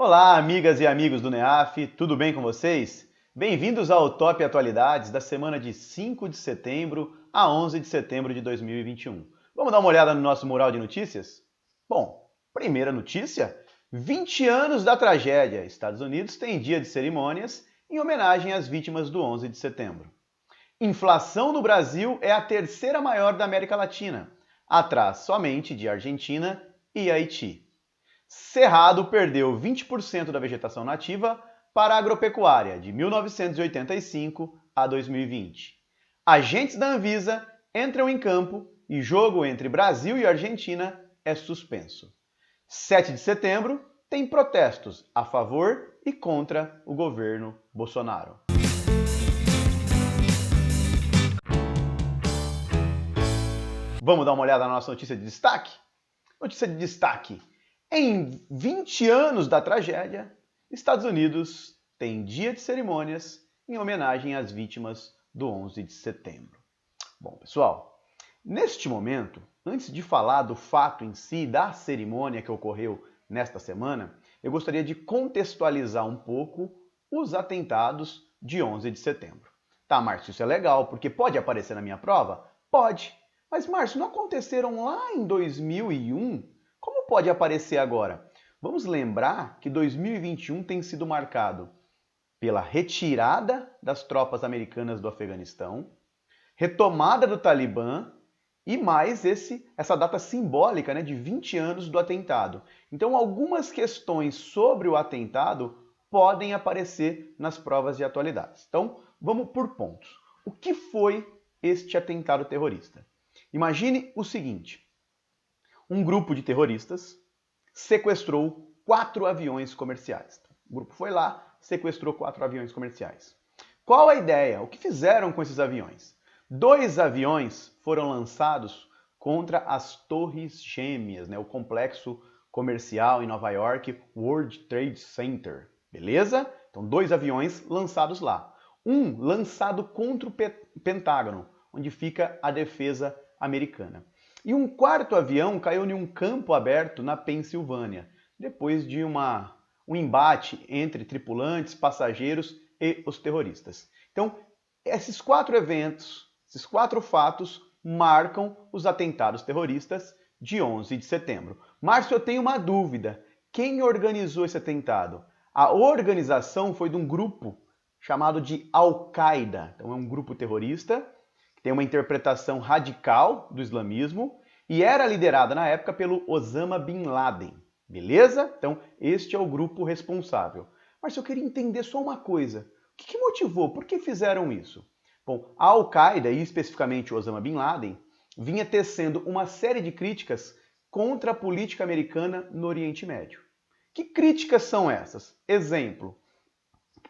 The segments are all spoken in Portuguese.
Olá, amigas e amigos do NEAF, tudo bem com vocês? Bem-vindos ao Top Atualidades da semana de 5 de setembro a 11 de setembro de 2021. Vamos dar uma olhada no nosso mural de notícias? Bom, primeira notícia: 20 anos da tragédia. Estados Unidos tem dia de cerimônias em homenagem às vítimas do 11 de setembro. Inflação no Brasil é a terceira maior da América Latina, atrás somente de Argentina e Haiti. Cerrado perdeu 20% da vegetação nativa para a agropecuária de 1985 a 2020. Agentes da Anvisa entram em campo e jogo entre Brasil e Argentina é suspenso. 7 de setembro tem protestos a favor e contra o governo Bolsonaro. Vamos dar uma olhada na nossa notícia de destaque? Notícia de destaque. Em 20 anos da tragédia, Estados Unidos tem dia de cerimônias em homenagem às vítimas do 11 de setembro. Bom, pessoal, neste momento, antes de falar do fato em si, da cerimônia que ocorreu nesta semana, eu gostaria de contextualizar um pouco os atentados de 11 de setembro. Tá, Márcio, isso é legal, porque pode aparecer na minha prova? Pode. Mas, Márcio, não aconteceram lá em 2001? Como pode aparecer agora? Vamos lembrar que 2021 tem sido marcado pela retirada das tropas americanas do Afeganistão, retomada do Talibã e mais essa data simbólica, né, de 20 anos do atentado. Então, algumas questões sobre o atentado podem aparecer nas provas de atualidades. Então, vamos por pontos. O que foi este atentado terrorista? Imagine o seguinte: um grupo de terroristas sequestrou 4 aviões comerciais. O grupo foi lá, sequestrou 4 aviões comerciais. Qual a ideia? O que fizeram com esses aviões? 2 aviões foram lançados contra as Torres Gêmeas, né, o complexo comercial em Nova York, World Trade Center. Beleza? Então, 2 aviões lançados lá. Um lançado contra o Pentágono, onde fica a defesa americana. E um 4º avião caiu em um campo aberto na Pensilvânia, depois de um embate entre tripulantes, passageiros e os terroristas. Então, esses 4 eventos, esses 4 fatos, marcam os atentados terroristas de 11 de setembro. Márcio, eu tenho uma dúvida. Quem organizou esse atentado? A organização foi de um grupo chamado de Al-Qaeda. Então, é um grupo terrorista que tem uma interpretação radical do islamismo e era liderada na época pelo Osama Bin Laden. Beleza? Então, este é o grupo responsável. Mas eu queria entender só uma coisa. O que motivou? Por que fizeram isso? Bom, a Al-Qaeda, e especificamente o Osama Bin Laden, vinha tecendo uma série de críticas contra a política americana no Oriente Médio. Que críticas são essas? Exemplo,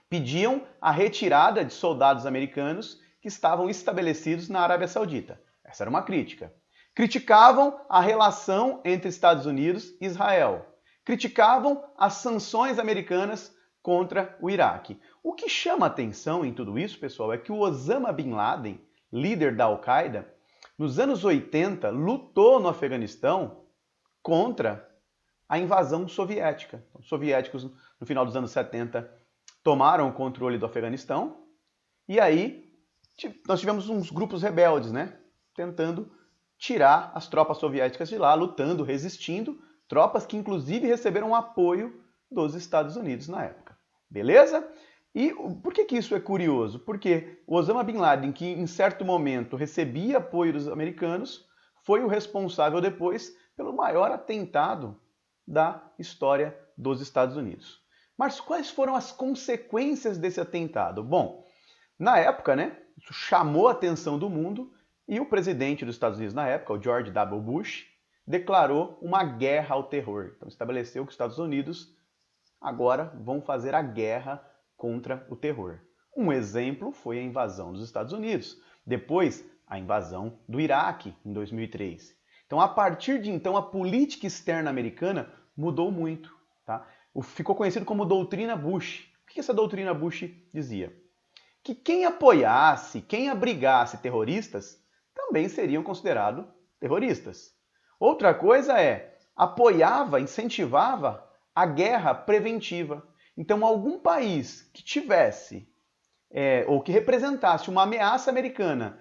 pediam a retirada de soldados americanos que estavam estabelecidos na Arábia Saudita. Essa era uma crítica. Criticavam a relação entre Estados Unidos e Israel. Criticavam as sanções americanas contra o Iraque. O que chama atenção em tudo isso, pessoal, é que o Osama Bin Laden, líder da Al-Qaeda, nos anos 80, lutou no Afeganistão contra a invasão soviética. Os soviéticos, no final dos anos 70, tomaram o controle do Afeganistão e aí nós tivemos uns grupos rebeldes, né, tentando tirar as tropas soviéticas de lá, lutando, resistindo, tropas que inclusive receberam apoio dos Estados Unidos na época. Beleza? E por que isso é curioso? Porque o Osama Bin Laden, que em certo momento recebia apoio dos americanos, foi o responsável depois pelo maior atentado da história dos Estados Unidos. Mas quais foram as consequências desse atentado? Bom, na época, né, isso chamou a atenção do mundo e o presidente dos Estados Unidos na época, o George W. Bush, declarou uma guerra ao terror. Então estabeleceu que os Estados Unidos agora vão fazer a guerra contra o terror. Um exemplo foi a invasão dos Estados Unidos. Depois, a invasão do Iraque, em 2003. Então, a partir de então, a política externa americana mudou muito. Tá? Ficou conhecido como doutrina Bush. O que essa doutrina Bush dizia? Que quem apoiasse, quem abrigasse terroristas, também seriam considerados terroristas. Outra coisa é, apoiava, incentivava a guerra preventiva. Então, algum país que tivesse ou que representasse uma ameaça americana,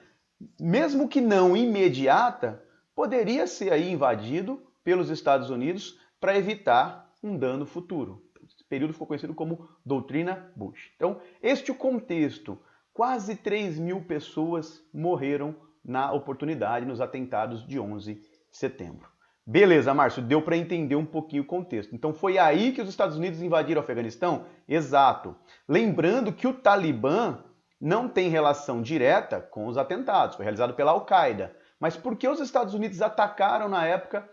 mesmo que não imediata, poderia ser aí invadido pelos Estados Unidos para evitar um dano futuro. Esse período ficou conhecido como Doutrina Bush. Então, este é o contexto. Quase 3.000 pessoas morreram na oportunidade, nos atentados de 11 de setembro. Beleza, Márcio, deu para entender um pouquinho o contexto. Então foi aí que os Estados Unidos invadiram o Afeganistão? Exato. Lembrando que o Talibã não tem relação direta com os atentados, foi realizado pela Al-Qaeda. Mas por que os Estados Unidos atacaram na época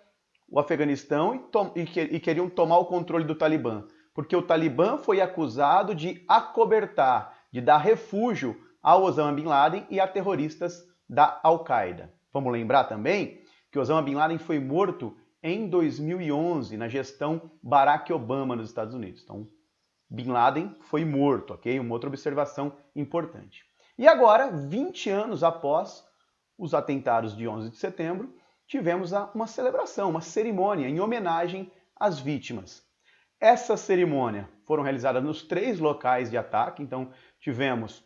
o Afeganistão e queriam tomar o controle do Talibã? Porque o Talibã foi acusado de acobertar, de dar refúgio ao Osama Bin Laden e a terroristas da Al-Qaeda. Vamos lembrar também que Osama Bin Laden foi morto em 2011, na gestão Barack Obama nos Estados Unidos. Então, Bin Laden foi morto, ok? Uma outra observação importante. E agora, 20 anos após os atentados de 11 de setembro, tivemos uma celebração, uma cerimônia em homenagem às vítimas. Essa cerimônia foram realizadas nos 3 locais de ataque, então tivemos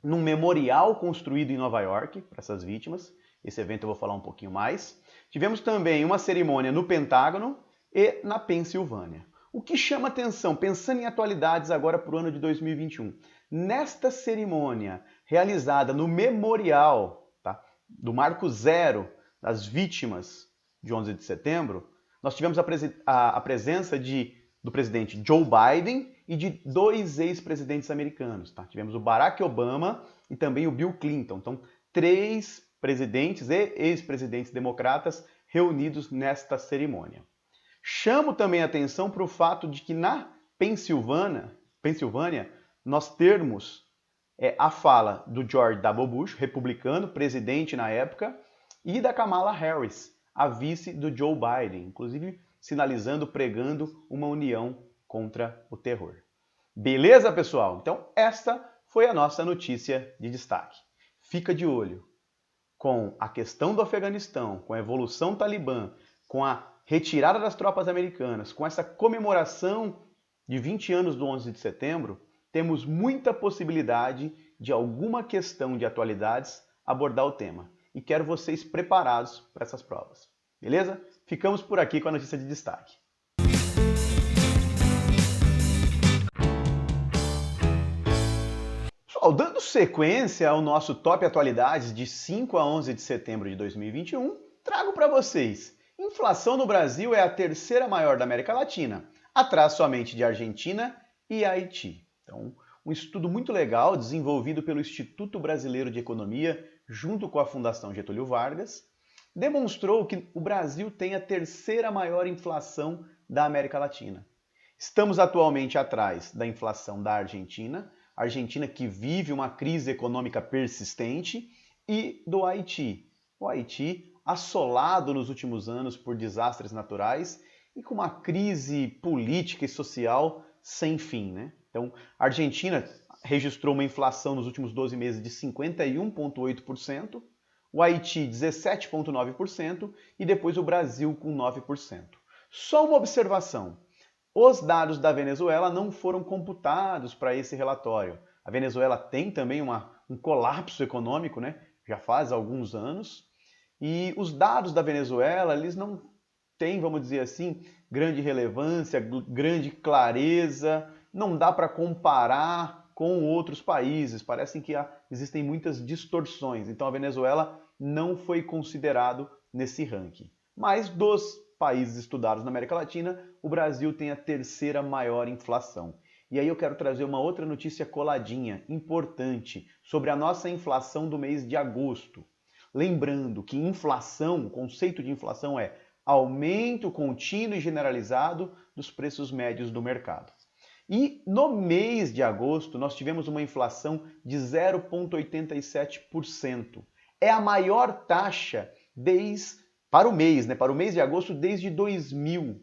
num memorial construído em Nova York para essas vítimas. Esse evento eu vou falar um pouquinho mais. Tivemos também uma cerimônia no Pentágono e na Pensilvânia. O que chama atenção, pensando em atualidades agora para o ano de 2021, nesta cerimônia realizada no memorial, tá, do Marco Zero das vítimas de 11 de setembro, nós tivemos a presença do presidente Joe Biden e de 2 ex-presidentes americanos. Tá? Tivemos o Barack Obama e também o Bill Clinton. Então, 3 presidentes e ex-presidentes democratas reunidos nesta cerimônia. Chamo também a atenção para o fato de que na Pensilvânia nós termos a fala do George W. Bush, republicano, presidente na época, e da Kamala Harris, a vice do Joe Biden, inclusive sinalizando, pregando uma união contra o terror. Beleza, pessoal? Então, esta foi a nossa notícia de destaque. Fica de olho com a questão do Afeganistão, com a evolução talibã, com a retirada das tropas americanas, com essa comemoração de 20 anos do 11 de setembro, temos muita possibilidade de alguma questão de atualidades abordar o tema. E quero vocês preparados para essas provas. Beleza? Ficamos por aqui com a notícia de destaque. Pessoal, dando sequência ao nosso Top Atualidades de 5 a 11 de setembro de 2021, trago para vocês: inflação no Brasil é a 3ª maior da América Latina, atrás somente de Argentina e Haiti. Então, um estudo muito legal desenvolvido pelo Instituto Brasileiro de Economia, junto com a Fundação Getúlio Vargas, demonstrou que o Brasil tem a 3ª maior inflação da América Latina. Estamos atualmente atrás da inflação da Argentina, a Argentina que vive uma crise econômica persistente, e do Haiti. O Haiti assolado nos últimos anos por desastres naturais e com uma crise política e social sem fim, né? Então, a Argentina registrou uma inflação nos últimos 12 meses de 51,8%, o Haiti 17,9% e depois o Brasil com 9%. Só uma observação: os dados da Venezuela não foram computados para esse relatório. A Venezuela tem também um colapso econômico, né? Já faz alguns anos, e os dados da Venezuela, eles não têm, vamos dizer assim, grande relevância, grande clareza, não dá para comparar com outros países, parece que existem muitas distorções, então a Venezuela não foi considerado nesse ranking. Mas dos países estudados na América Latina, o Brasil tem a 3ª maior inflação. E aí eu quero trazer uma outra notícia coladinha, importante, sobre a nossa inflação do mês de agosto. Lembrando que inflação, o conceito de inflação é aumento contínuo e generalizado dos preços médios do mercado. E no mês de agosto nós tivemos uma inflação de 0,87%. É a maior taxa para o mês de agosto desde 2000.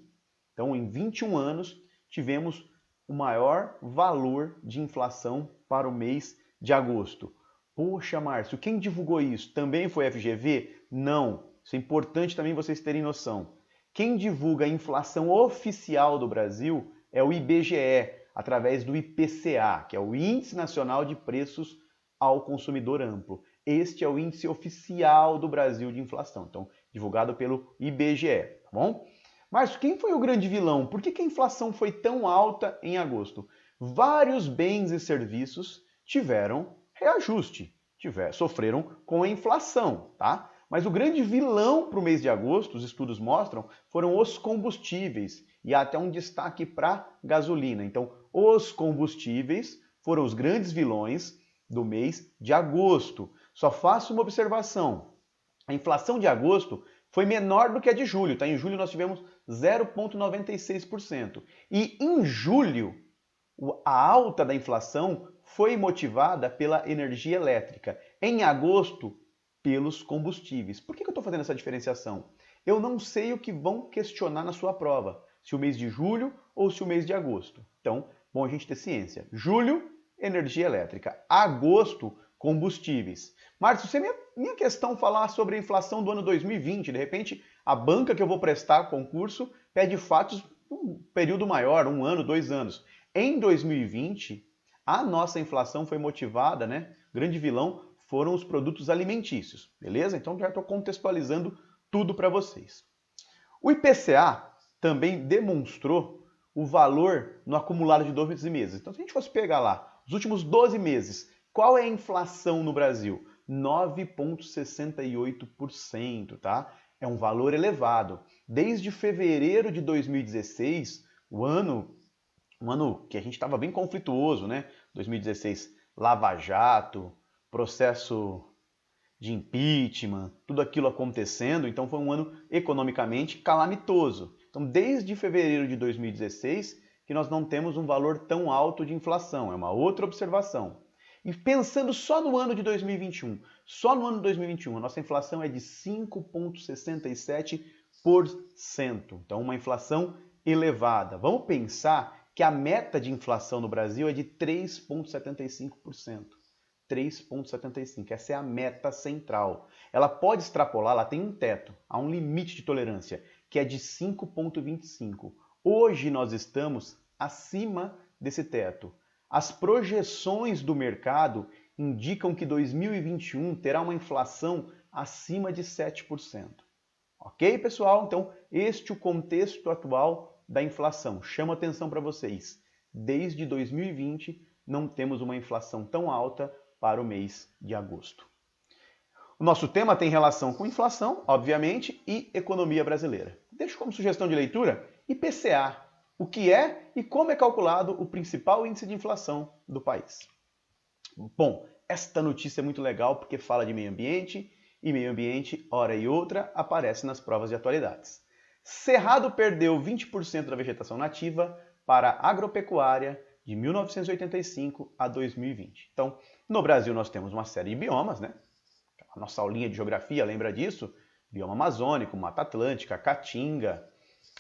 Então, em 21 anos, tivemos o maior valor de inflação para o mês de agosto. Poxa, Márcio, quem divulgou isso? Também foi a FGV? Não. Isso é importante também vocês terem noção. Quem divulga a inflação oficial do Brasil é o IBGE, através do IPCA, que é o Índice Nacional de Preços ao Consumidor Amplo. Este é o índice oficial do Brasil de inflação, então divulgado pelo IBGE, tá bom? Mas quem foi o grande vilão? Por que a inflação foi tão alta em agosto? Vários bens e serviços tiveram reajuste, sofreram com a inflação, tá? Mas o grande vilão para o mês de agosto, os estudos mostram, foram os combustíveis e há até um destaque para gasolina. Então, os combustíveis foram os grandes vilões do mês de agosto. Só faço uma observação. A inflação de agosto foi menor do que a de julho, tá? Em julho nós tivemos 0,96%. E em julho, a alta da inflação foi motivada pela energia elétrica. Em agosto, pelos combustíveis. Por que eu estou fazendo essa diferenciação? Eu não sei o que vão questionar na sua prova, se o mês de julho ou se o mês de agosto. Então, bom a gente ter ciência. Julho, energia elétrica. Agosto, combustíveis. Márcio, se minha questão falar sobre a inflação do ano 2020, de repente a banca que eu vou prestar concurso pede fatos um período maior, 1 ano, 2 anos. Em 2020, a nossa inflação foi motivada, né? Grande vilão foram os produtos alimentícios, beleza? Então já estou contextualizando tudo para vocês. O IPCA também demonstrou o valor no acumulado de 12 meses. Então se a gente fosse pegar lá os últimos 12 meses, qual é a inflação no Brasil? 9,68%, tá? É um valor elevado. Desde fevereiro de 2016, um ano que a gente estava bem conflituoso, né? 2016, Lava Jato, processo de impeachment, tudo aquilo acontecendo, então foi um ano economicamente calamitoso. Então, desde fevereiro de 2016, que nós não temos um valor tão alto de inflação, é uma outra observação. E pensando só no ano de 2021, só no ano de 2021, a nossa inflação é de 5,67%. Então, uma inflação elevada. Vamos pensar que a meta de inflação no Brasil é de 3,75%. 3,75%. Essa é a meta central. Ela pode extrapolar, ela tem um teto, há um limite de tolerância, que é de 5,25%. Hoje nós estamos acima desse teto. As projeções do mercado indicam que 2021 terá uma inflação acima de 7%. Ok, pessoal? Então, este é o contexto atual da inflação. Chamo atenção para vocês. Desde 2020, não temos uma inflação tão alta para o mês de agosto. O nosso tema tem relação com inflação, obviamente, e economia brasileira. Deixo como sugestão de leitura IPCA, o que é e como é calculado o principal índice de inflação do país. Bom, esta notícia é muito legal porque fala de meio ambiente, e meio ambiente, hora e outra, aparece nas provas de atualidades. Cerrado perdeu 20% da vegetação nativa para a agropecuária de 1985 a 2020. Então, no Brasil nós temos uma série de biomas, né? A nossa aulinha de geografia lembra disso? Bioma amazônico, Mata Atlântica, Caatinga.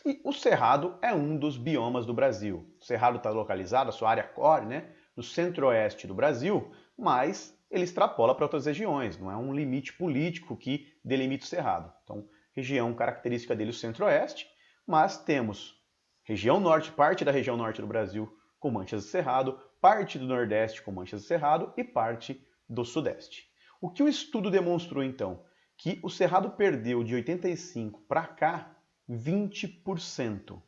E o Cerrado é um dos biomas do Brasil. O Cerrado está localizado, a sua área core, né? No centro-oeste do Brasil, mas ele extrapola para outras regiões. Não é um limite político que delimita o Cerrado. Então, região característica dele é o centro-oeste, mas temos região norte, parte da região norte do Brasil com manchas de cerrado, parte do nordeste com manchas de cerrado e parte do sudeste. O que o estudo demonstrou então? Que o cerrado perdeu de 85 para cá 20%.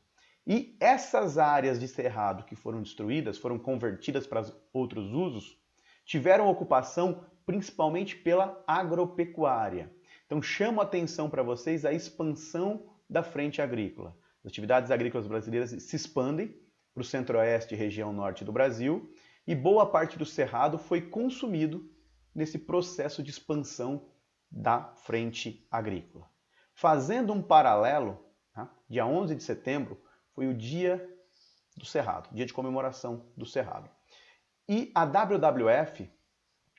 E essas áreas de cerrado que foram destruídas, foram convertidas para outros usos, tiveram ocupação principalmente pela agropecuária. Então chamo a atenção para vocês a expansão da frente agrícola. As atividades agrícolas brasileiras se expandem para o centro-oeste e região norte do Brasil, e boa parte do cerrado foi consumido nesse processo de expansão da frente agrícola. Fazendo um paralelo, tá? Dia 11 de setembro foi o dia do cerrado, dia de comemoração do cerrado. E a WWF,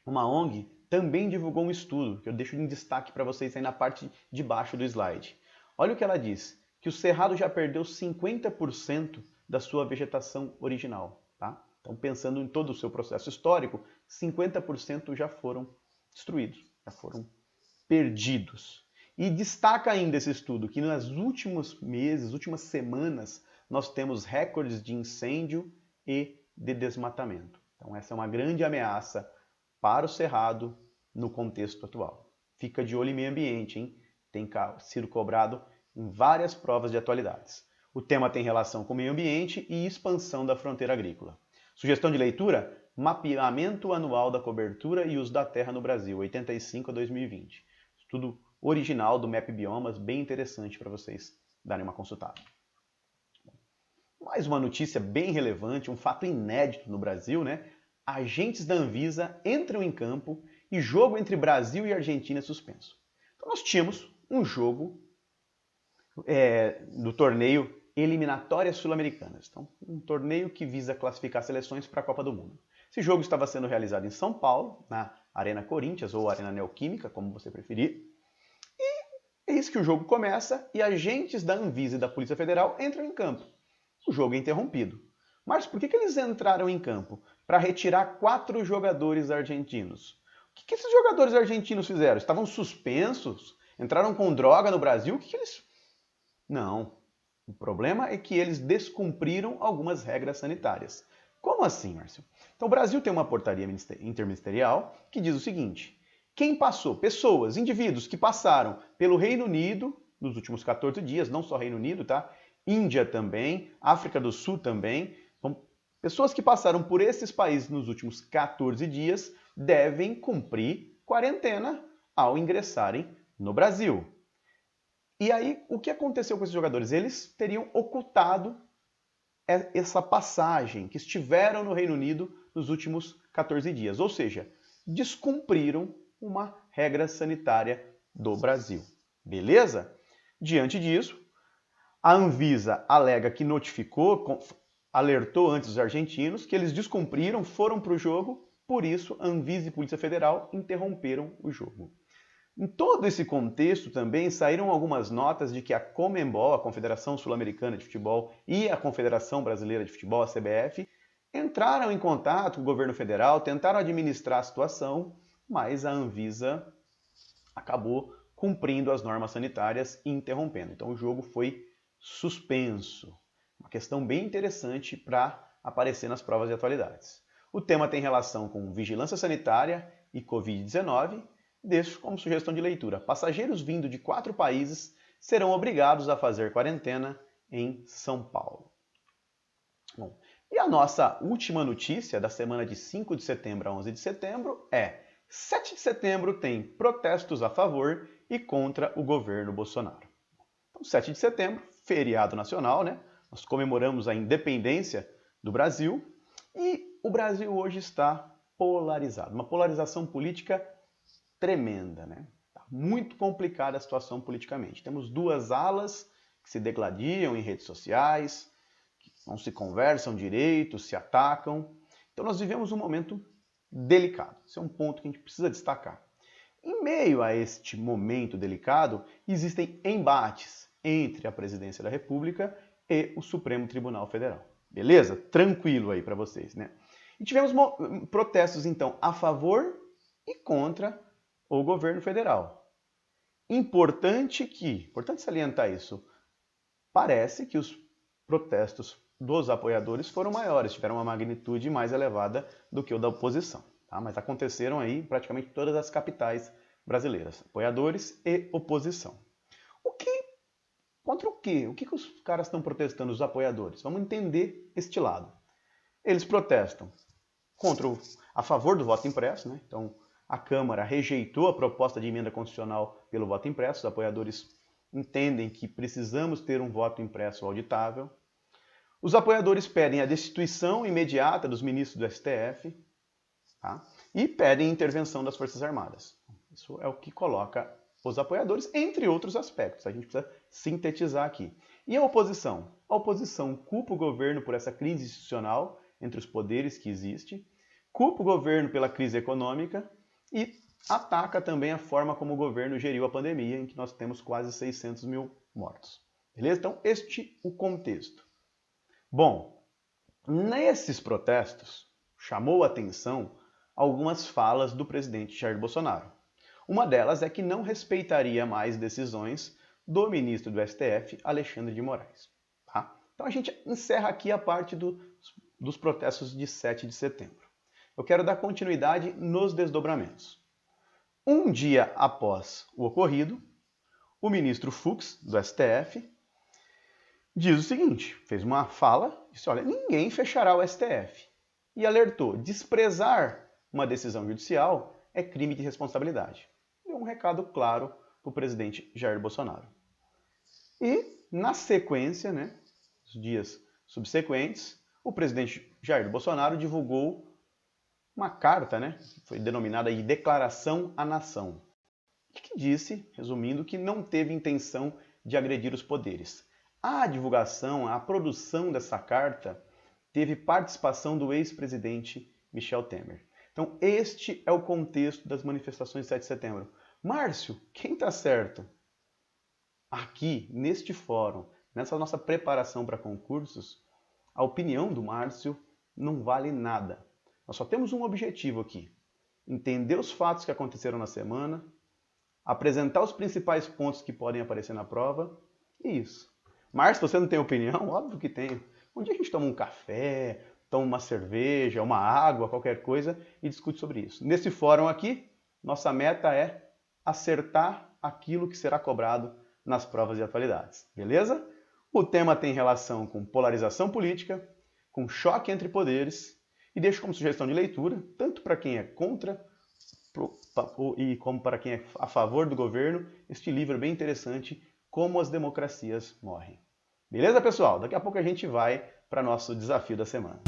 uma ONG, também divulgou um estudo, que eu deixo em destaque para vocês aí na parte de baixo do slide. Olha o que ela diz, que o cerrado já perdeu 50% da sua vegetação original. Tá? Então, pensando em todo o seu processo histórico, 50% já foram destruídos, já foram perdidos. E destaca ainda esse estudo que nos últimos meses, últimas semanas, nós temos recordes de incêndio e de desmatamento. Então essa é uma grande ameaça para o Cerrado no contexto atual. Fica de olho em meio ambiente, hein? Tem sido cobrado em várias provas de atualidades. O tema tem relação com o meio ambiente e expansão da fronteira agrícola. Sugestão de leitura? Mapeamento anual da cobertura e uso da terra no Brasil, 85 a 2020. Estudo original do Map Biomas, bem interessante para vocês darem uma consultada. Mais uma notícia bem relevante, um fato inédito no Brasil, né? Agentes da Anvisa entram em campo e jogo entre Brasil e Argentina é suspenso. Então nós tínhamos um jogo do torneio Eliminatórias Sul-Americanas. Então, um torneio que visa classificar seleções para a Copa do Mundo. Esse jogo estava sendo realizado em São Paulo, na Arena Corinthians ou Arena Neoquímica, como você preferir. E eis que o jogo começa e agentes da Anvisa e da Polícia Federal entram em campo. O jogo é interrompido. Mas por que eles entraram em campo? Para retirar 4 jogadores argentinos. O que esses jogadores argentinos fizeram? Estavam suspensos? Entraram com droga no Brasil? O que eles... Não. O problema é que eles descumpriram algumas regras sanitárias. Como assim, Márcio? Então, o Brasil tem uma portaria interministerial que diz o seguinte: quem passou, pessoas, indivíduos que passaram pelo Reino Unido nos últimos 14 dias, não só Reino Unido, tá? Índia também, África do Sul também. Então, pessoas que passaram por esses países nos últimos 14 dias devem cumprir quarentena ao ingressarem no Brasil. E aí, o que aconteceu com esses jogadores? Eles teriam ocultado essa passagem, que estiveram no Reino Unido nos últimos 14 dias. Ou seja, descumpriram uma regra sanitária do Brasil. Beleza? Diante disso, a Anvisa alega que alertou antes os argentinos que eles descumpriram, foram para o jogo, por isso a Anvisa e a Polícia Federal interromperam o jogo. Em todo esse contexto também saíram algumas notas de que a Conmebol, a Confederação Sul-Americana de Futebol, e a Confederação Brasileira de Futebol, a CBF, entraram em contato com o governo federal, tentaram administrar a situação, mas a Anvisa acabou cumprindo as normas sanitárias e interrompendo. Então o jogo foi suspenso. Uma questão bem interessante para aparecer nas provas de atualidades. O tema tem relação com vigilância sanitária e Covid-19. Deixo como sugestão de leitura: passageiros vindo de 4 países serão obrigados a fazer quarentena em São Paulo. Bom, e a nossa última notícia da semana de 5 de setembro a 11 de setembro é: 7 de setembro tem protestos a favor e contra o governo Bolsonaro. Então, 7 de setembro, feriado nacional, né? Nós comemoramos a independência do Brasil e o Brasil hoje está polarizado, uma polarização política tremenda, né? Tá muito complicada a situação politicamente. Temos 2 alas que se degladiam em redes sociais, que não se conversam direito, se atacam. Então nós vivemos um momento delicado. Esse é um ponto que a gente precisa destacar. Em meio a este momento delicado, existem embates entre a Presidência da República e o Supremo Tribunal Federal. Beleza? Tranquilo aí para vocês, né? E tivemos protestos, então, a favor e contra o governo federal. Importante salientar isso, parece que os protestos dos apoiadores foram maiores, tiveram uma magnitude mais elevada do que o da oposição. Tá? Mas aconteceram aí em praticamente todas as capitais brasileiras, apoiadores e oposição. Contra o quê? O que os caras estão protestando, os apoiadores? Vamos entender este lado. Eles protestam a favor do voto impresso, né? Então, a Câmara rejeitou a proposta de emenda constitucional pelo voto impresso. Os apoiadores entendem que precisamos ter um voto impresso auditável. Os apoiadores pedem a destituição imediata dos ministros do STF, tá? E pedem intervenção das Forças Armadas. Isso é o que coloca os apoiadores, entre outros aspectos. A gente precisa sintetizar aqui. E a oposição? A oposição culpa o governo por essa crise institucional entre os poderes que existe, culpa o governo pela crise econômica e ataca também a forma como o governo geriu a pandemia, em que nós temos quase 600 mil mortos. Beleza? Então, este é o contexto. Bom, nesses protestos, chamou a atenção algumas falas do presidente Jair Bolsonaro. Uma delas é que não respeitaria mais decisões do ministro do STF, Alexandre de Moraes. Tá? Então a gente encerra aqui a parte dos protestos de 7 de setembro. Eu quero dar continuidade nos desdobramentos. Um dia após o ocorrido, o ministro Fux, do STF, diz o seguinte, fez uma fala, disse, olha, ninguém fechará o STF. E alertou, desprezar uma decisão judicial é crime de responsabilidade. Deu um recado claro para o presidente Jair Bolsonaro. E, na sequência, os dias subsequentes, o presidente Jair Bolsonaro divulgou uma carta, foi denominada de Declaração à Nação, que disse, resumindo, que não teve intenção de agredir os poderes. A divulgação, a produção dessa carta teve participação do ex-presidente Michel Temer. Então, este é o contexto das manifestações de 7 de setembro. Márcio, quem está certo? Aqui, neste fórum, nessa nossa preparação para concursos, a opinião do Márcio não vale nada. Nós só temos um objetivo aqui, entender os fatos que aconteceram na semana, apresentar os principais pontos que podem aparecer na prova, e isso. Márcio, você não tem opinião? Óbvio que tenho. Um dia a gente toma um café, toma uma cerveja, uma água, qualquer coisa, e discute sobre isso. Nesse fórum aqui, nossa meta é acertar aquilo que será cobrado nas provas de atualidades, beleza? O tema tem relação com polarização política, com choque entre poderes, e deixo como sugestão de leitura, tanto para quem é contra e como para quem é a favor do governo, este livro é bem interessante, Como as Democracias Morrem. Beleza, pessoal? Daqui a pouco a gente vai para nosso desafio da semana.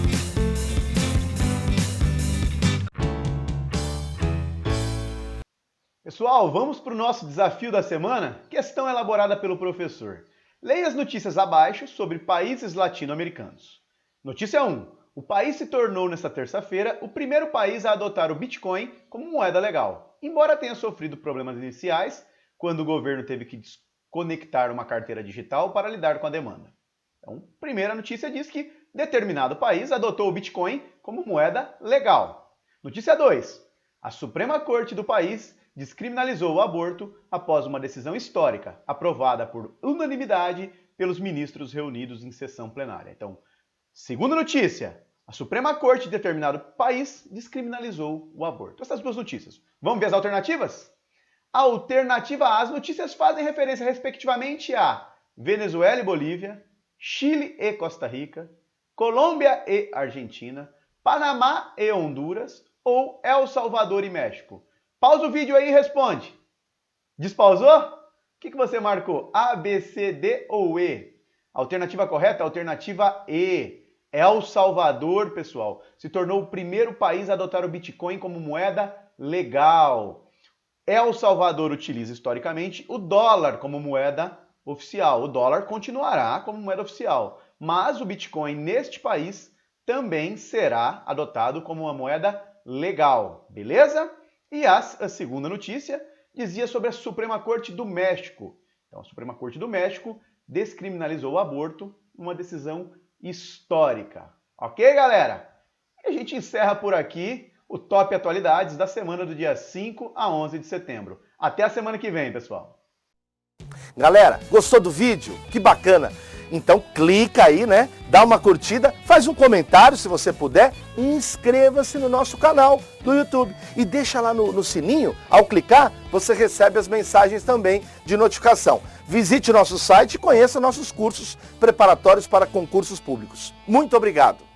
Pessoal, vamos para o nosso desafio da semana? Questão elaborada pelo professor. Leia as notícias abaixo sobre países latino-americanos. Notícia 1. O país se tornou, nesta terça-feira, o primeiro país a adotar o Bitcoin como moeda legal, embora tenha sofrido problemas iniciais quando o governo teve que desconectar uma carteira digital para lidar com a demanda. Então, primeira notícia diz que determinado país adotou o Bitcoin como moeda legal. Notícia 2. A Suprema Corte do país descriminalizou o aborto após uma decisão histórica, aprovada por unanimidade pelos ministros reunidos em sessão plenária. Então, segunda notícia, a Suprema Corte de determinado país descriminalizou o aborto. Essas duas notícias. Vamos ver as alternativas? Alternativa A, as notícias fazem referência respectivamente a Venezuela e Bolívia, Chile e Costa Rica, Colômbia e Argentina, Panamá e Honduras ou El Salvador e México. Pausa o vídeo aí e responde. Despausou? O que você marcou? A, B, C, D ou E? Alternativa correta? Alternativa E. El Salvador, pessoal, se tornou o primeiro país a adotar o Bitcoin como moeda legal. El Salvador utiliza historicamente o dólar como moeda oficial. O dólar continuará como moeda oficial, mas o Bitcoin neste país também será adotado como uma moeda legal, beleza? E a segunda notícia dizia sobre a Suprema Corte do México. Então, a Suprema Corte do México descriminalizou o aborto, uma decisão histórica. Ok, galera? E a gente encerra por aqui o Top Atualidades da semana do dia 5 a 11 de setembro. Até a semana que vem, pessoal. Galera, gostou do vídeo? Que bacana! Então clica aí, dá uma curtida, faz um comentário se você puder e inscreva-se no nosso canal do YouTube. E deixa lá no sininho, ao clicar, você recebe as mensagens também de notificação. Visite nosso site e conheça nossos cursos preparatórios para concursos públicos. Muito obrigado!